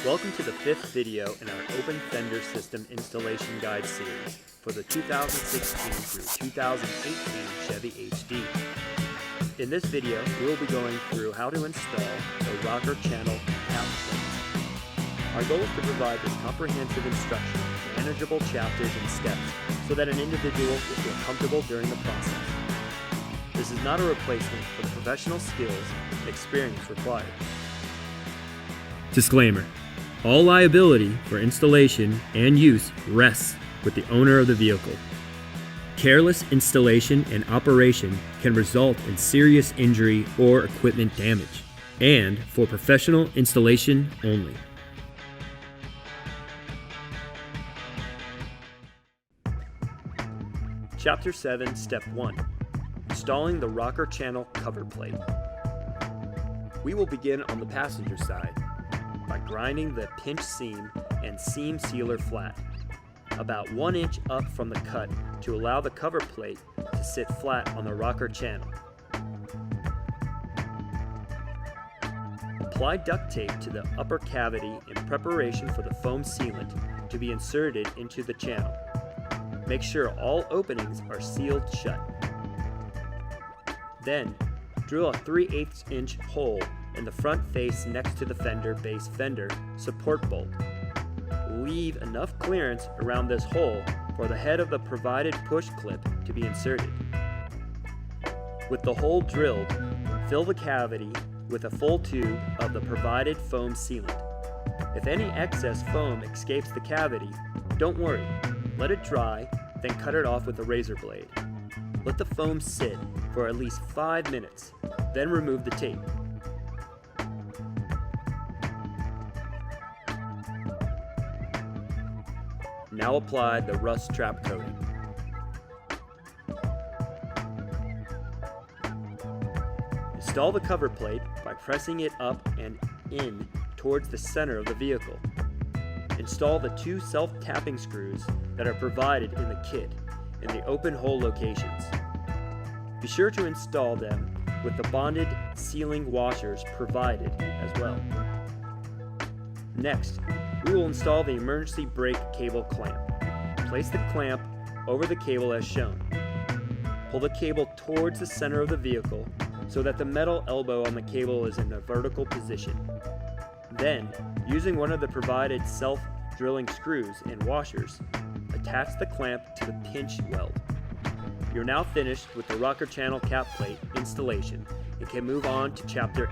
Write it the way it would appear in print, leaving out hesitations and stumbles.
Welcome to the 5th video in our Open Fender System installation guide series for the 2016 through 2018 Chevy HD. In this video, we will be going through how to install the rocker channel cap plate. Our goal is to provide this comprehensive instruction, manageable chapters and steps, so that an individual will feel comfortable during the process. This is not a replacement for the professional skills and experience required. Disclaimer: all liability for installation and use rests with the owner of the vehicle. Careless installation and operation can result in serious injury or equipment damage, and for professional installation only. Chapter 7, Step 1. Installing the rocker channel cover plate. We will begin on the passenger side by grinding the pinch seam and seam sealer flat, about 1 inch up from the cut to allow the cover plate to sit flat on the rocker channel. Apply duct tape to the upper cavity in preparation for the foam sealant to be inserted into the channel. Make sure all openings are sealed shut. Then, drill a 3/8 inch hole in the front face next to the fender base fender support bolt. Leave enough clearance around this hole for the head of the provided push clip to be inserted. With the hole drilled, fill the cavity with a full tube of the provided foam sealant. If any excess foam escapes the cavity, don't worry. Let it dry, then cut it off with a razor blade. Let the foam sit for at least 5 minutes, then remove the tape. Now apply the rust trap coating. Install the cover plate by pressing it up and in towards the center of the vehicle. Install the 2 self-tapping screws that are provided in the kit in the open hole locations. Be sure to install them with the bonded sealing washers provided as well. Next, we will install the emergency brake cable clamp. Place the clamp over the cable as shown. Pull the cable towards the center of the vehicle so that the metal elbow on the cable is in a vertical position. Then, using one of the provided self-drilling screws and washers, attach the clamp to the pinch weld. You're now finished with the rocker channel cap plate installation and can move on to Chapter